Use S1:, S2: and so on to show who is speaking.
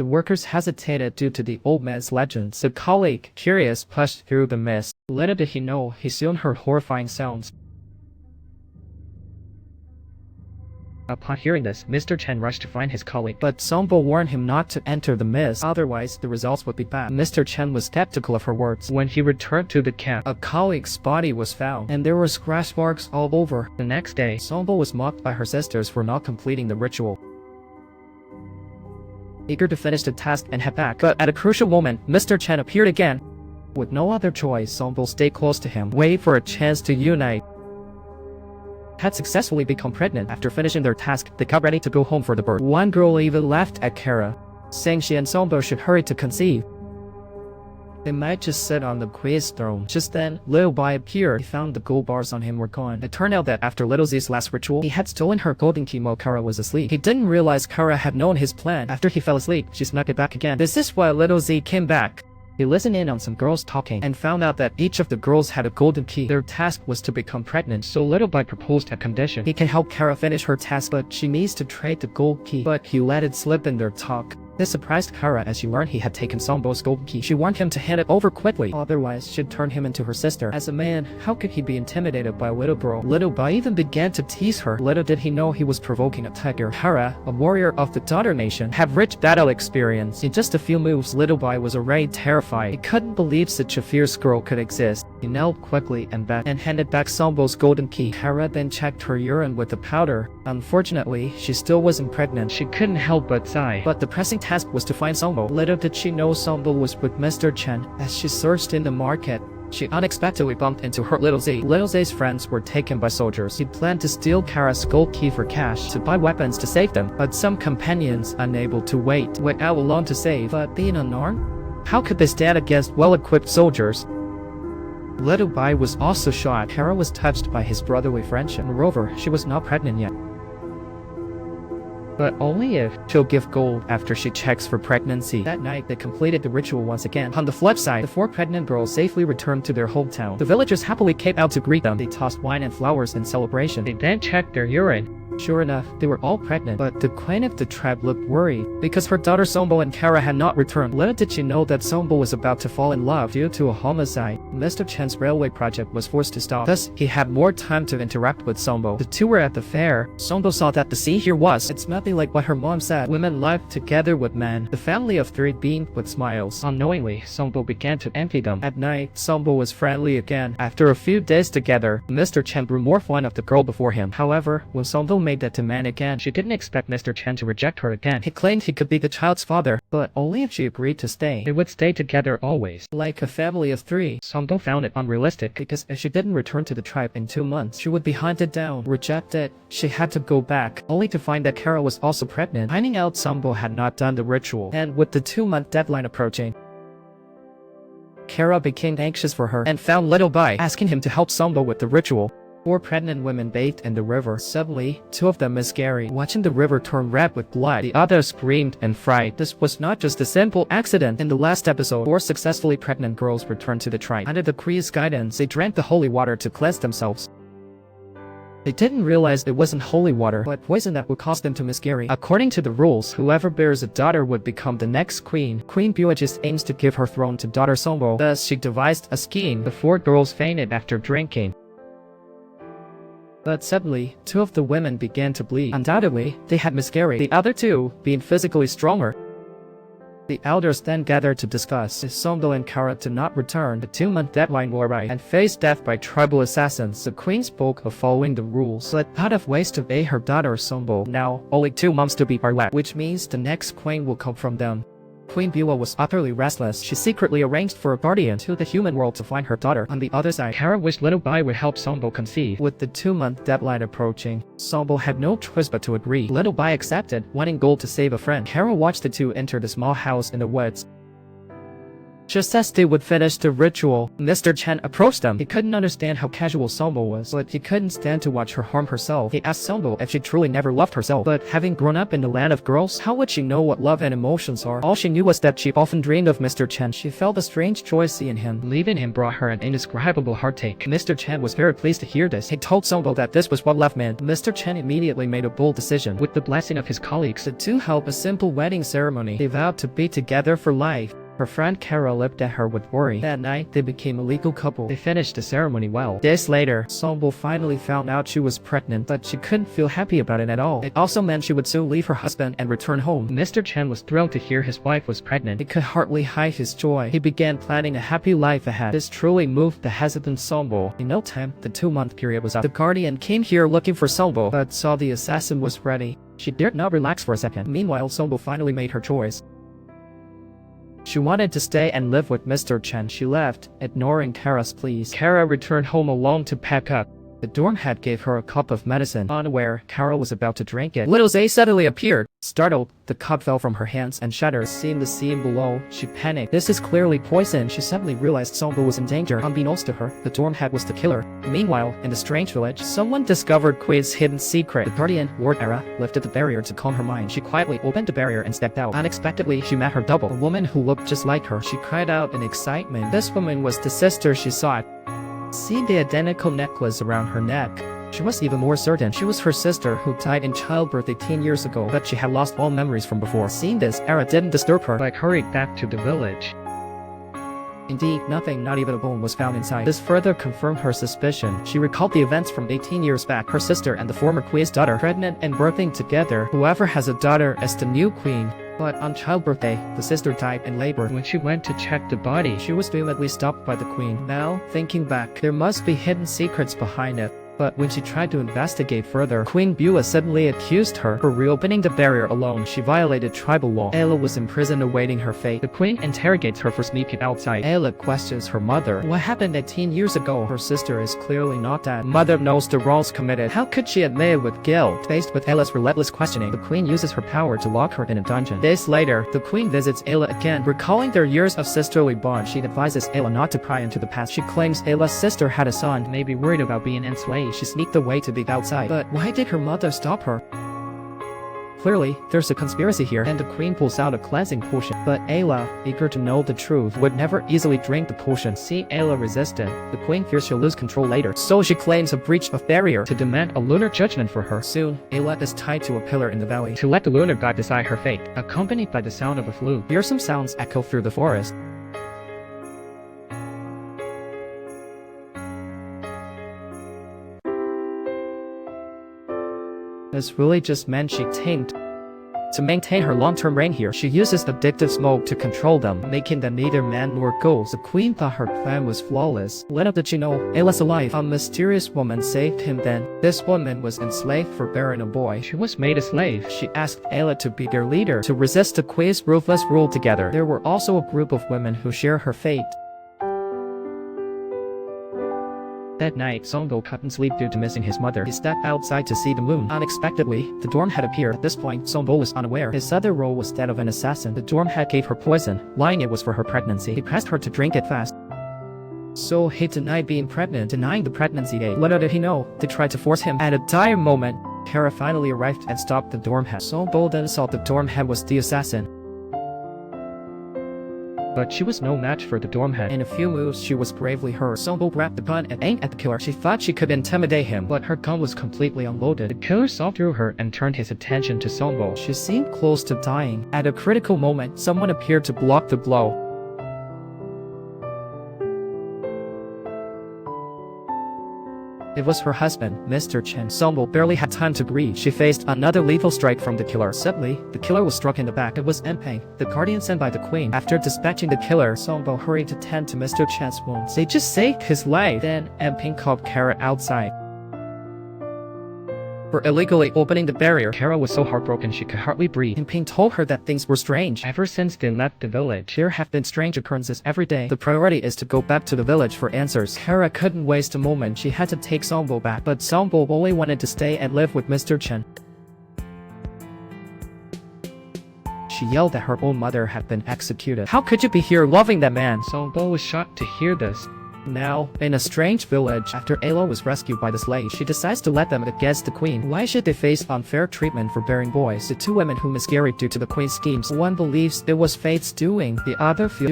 S1: The workers hesitated due to the old man's legends. The colleague, curious, pushed through the mist. Little did he know, he soon heard horrifying sounds. Upon hearing this, Mr. Chen rushed to find his colleague, but Songbo warned him not to enter the mist, otherwise the results would be bad. Mr. Chen was skeptical of her words. When he returned to the camp, a colleague's body was found, and there were scratch marks all over. The next day, Songbo was mocked by her sisters for not completing the ritual. Eager to finish the task and head back, but at a crucial moment, Mr. Chen appeared again. With no other choice, Songbo stayed close to him, waiting for a chance to unite. Had successfully become pregnant. After finishing their task, they got ready to go home for the birth. One girl even laughed at Kara, saying she and Songbo should hurry to conceive. They might just sit on the queen's throne. Just then, Little Bai appeared. He found the gold bars on him were gone. It turned out that after Little Z's last ritual, he had stolen her golden key while Kara was asleep. He didn't realize Kara had known his plan. After he fell asleep, she snuck it back again. This is why Little Z came back. He listened in on some girls talking and found out that each of the girls had a golden key. Their task was to become pregnant, so Little Bai proposed a condition. He can help Kara finish her task, but she needs to trade the gold key. But he let it slip in their talk. This surprised Kara as she learned he had taken Songbo's golden key. She warned him to hand it over quickly, otherwise she'd turn him into her sister. As a man, how could he be intimidated by a little girl? Little Bai even began to tease her. Little did he know he was provoking a tiger. Kara, a warrior of the Daughter Nation, had rich battle experience. In just a few moves, Little Bai was already terrified. He couldn't believe such a fierce girl could exist. He knelt quickly and handed back Songbo's golden key. Kara then checked her urine with the powder. Unfortunately, she still wasn't pregnant. She couldn't help but sigh. But the pressing task was to find Songbo. Little did she know Songbo was with Mr. Chen. As she searched in the market, she unexpectedly bumped into her Little Z. Little Z's friends were taken by soldiers. He planned to steal Kara's gold key for cash to buy weapons to save them, but some companions, unable to went out alone to save. But being unarmed, how could they stand against well-equipped soldiers? Little Bai was also shocked. Kara was touched by his brotherly friendship. Moreover, she was not pregnant yet. But only if she'll give gold after she checks for pregnancy. That night, they completed the ritual once again. On the flip side, the 4 pregnant girls safely returned to their hometown. The villagers happily came out to greet them. They tossed wine and flowers in celebration. They then checked their urine. Sure enough, they were all pregnant, but the queen of the tribe looked worried because her daughter Songbo and Kara had not returned. Little did she know that Songbo was about to fall in love due to a homicide. Mr. Chen's railway project was forced to stop. Thus, he had more time to interact with Songbo. The two were at the fair. Songbo saw that the sea here was. It's nothing like what her mom said. Women lived together with men. The family of 3 beamed with smiles. Unknowingly, Songbo began to envy them. At night, Songbo was friendly again. After a few days together, Mr. Chen grew more fond of the girl before him. However, when Songbo made that demand again, she didn't expect Mr. Chen to reject her again. He claimed he could be the child's father, but only if she agreed to stay. They would stay together always, like a family of 3. Songbo found it unrealistic because if she didn't return to the tribe in 2 months, she would be hunted down, rejected. She had to go back, only to find that Kara was also pregnant. Finding out Songbo had not done the ritual, and with the 2-month deadline approaching, Kara became anxious for her and found Little Bai, asking him to help Songbo with the ritual. 4 pregnant women bathed in the river. Suddenly, 2 of them miscarried. Watching the river turn red with blood, the others screamed and fried. This was not just a simple accident. In the last episode, 4 successfully pregnant girls returned to the tribe. Under the Kriya's guidance, they drank the holy water to cleanse themselves. They didn't realize it wasn't holy water, but poison that would cause them to miscarry. According to the rules, whoever bears a daughter would become the next queen. Queen Buajis aims to give her throne to daughter Songbo. Thus, she devised a scheme. The 4 girls fainted after drinking. But suddenly, 2 of the women began to bleed. Undoubtedly, they had miscarried, the other 2 being physically stronger. The elders then gathered to discuss. If Songbo and Kara did not return, the 2-month deadline will arrive and face death by tribal assassins. The queen spoke of following the rules, but out of ways to aid her daughter Songbo. Now, only 2 months to be are left, which means the next queen will come from them. Queen Bua was utterly restless. She secretly arranged for a guardian to the human world to find her daughter. On the other side, Kara wished Little Bai would help Songbo conceive. With the 2-month deadline approaching, Songbo had no choice but to agree. Little Bai accepted, wanting gold to save a friend. Kara watched the 2 enter the small house in the woods. Just as they would finish the ritual, Mr. Chen approached them. He couldn't understand how casual Songbul was, but he couldn't stand to watch her harm herself. He asked Songbul if she truly never loved herself, but having grown up in the land of girls, how would she know what love and emotions are? All she knew was that she often dreamed of Mr. Chen. She felt a strange joy seeing him. Leaving him brought her an indescribable heartache. Mr. Chen was very pleased to hear this. He told Songbul that this was what love meant. Mr. Chen immediately made a bold decision. With the blessing of his colleagues, the two held a simple wedding ceremony. They vowed to be together for life. Her friend Kara looked at her with worry. That night, they became a legal couple. They finished the ceremony well. Days later, Songbul finally found out she was pregnant, but she couldn't feel happy about it at all. It also meant she would soon leave her husband and return home. Mr. Chen was thrilled to hear his wife was pregnant. He could hardly hide his joy. He began planning a happy life ahead. This truly moved the hesitant Songbul. In no time, the 2-month period was up. The Guardian came here looking for Songbul, but saw the assassin was ready. She dared not relax for a second. Meanwhile, Songbul finally made her choice. She wanted to stay and live with Mr. Chen. She left, ignoring Kara's pleas. Kara returned home alone to pack up. The dorm head gave her a cup of medicine. Unaware, Kara was about to drink it. Little Zay suddenly appeared. Startled, the cup fell from her hands and shattered. Seeing the scene below, she panicked. This is clearly poison. She suddenly realized Songbul was in danger. Unbeknownst to her, the dorm head was the killer. Meanwhile, in the strange village, someone discovered Kui's hidden secret. The Guardian, Ward Era, lifted the barrier to calm her mind. She quietly opened the barrier and stepped out. Unexpectedly, she met her double, a woman who looked just like her. She cried out in excitement. This woman was the sister she sought. Seeing the identical necklace around her neck, she was even more certain she was her sister who died in childbirth 18 years ago, but she had lost all memories from before. Seeing this, Era didn't disturb her, but hurried back to the village. Indeed, nothing, not even a bone, was found inside. This further confirmed her suspicion. She recalled the events from 18 years back. Her sister and the former queen's daughter, pregnant and birthing together. Whoever has a daughter is the new queen. But on childbirth day, the sister died in labor. When she went to check the body, she was vehemently stopped by the queen. Now, thinking back, there must be hidden secrets behind it. But when she tried to investigate further, Queen Bua suddenly accused her for reopening the barrier alone. She violated tribal law. Ayla was imprisoned awaiting her fate. The queen interrogates her for sneaking outside. Ayla questions her mother. What happened 18 years ago? Her sister is clearly not dead. Mother knows the wrongs committed. How could she admit it with guilt? Faced with Ayla's relentless questioning, the queen uses her power to lock her in a dungeon. Days later, the queen visits Ayla again. Recalling their years of sisterly bond, she advises Ayla not to pry into the past. She claims Ayla's sister had a son, maybe worried about being enslaved. She sneaked away to the outside. But why did her mother stop her? Clearly, there's a conspiracy here, and the queen pulls out a cleansing potion. But Ayla, eager to know the truth, would never easily drink the potion. See Ayla resistant. The queen fears she'll lose control later, so she claims a breach of barrier to demand a lunar judgment for her. Soon, Ayla is tied to a pillar in the valley to let the lunar god decide her fate, accompanied by the sound of a flute. Fearsome sounds echo through the forest. This really just meant she tamed. To maintain her long-term reign here, she uses addictive smoke to control them, making them neither man nor ghost. The queen thought her plan was flawless. Little did she know, Ayla's alive. A mysterious woman saved him then. This woman was enslaved for bearing a boy. She was made a slave. She asked Ayla to be their leader, to resist the queen's ruthless rule together. There were also a group of women who share her fate. That night, Songbul couldn't sleep due to missing his mother. He stepped outside to see the moon. Unexpectedly, the dorm head appeared. At this point, Songbul was unaware. His other role was that of an assassin. The dorm head gave her poison, lying it was for her pregnancy. He pressed her to drink it fast. So he denied being pregnant, denying the pregnancy date. Little did he know, they tried to force him. At a dire moment, Kara finally arrived and stopped the dorm head. Songbul then saw the dorm head was the assassin. But she was no match for the dorm head. In a few moves, she was bravely hurt. Songbul grabbed the gun and aimed at the killer. She thought she could intimidate him, but her gun was completely unloaded. The killer saw through her and turned his attention to Songbul. She seemed close to dying. At a critical moment, someone appeared to block the blow. It was her husband, Mr. Chen. Songbul barely had time to breathe. She faced another lethal strike from the killer. Suddenly, the killer was struck in the back. It was Enping, the guardian sent by the queen. After dispatching the killer, Songbul hurried to tend to Mr. Chen's wounds. They just saved his life. Then, Enping called Kara outside. For illegally opening the barrier, Kara was so heartbroken she could hardly breathe. Enping told her that things were strange. Ever since they left the village, there have been strange occurrences every day. The priority is to go back to the village for answers. Kara couldn't waste a moment. She had to take Songbul back, but Songbul only wanted to stay and live with Mr. Chen. she yelled that her own mother had been executed. How could you be here loving that man?
S2: Songbul was shocked to hear this.
S1: Now, in a strange village, after Ayla was rescued by the slave, she decides to let them against the queen. Why should they face unfair treatment for bearing boys? The two women who miscarried due to the queen's schemes. One believes it was fate's doing, the other feels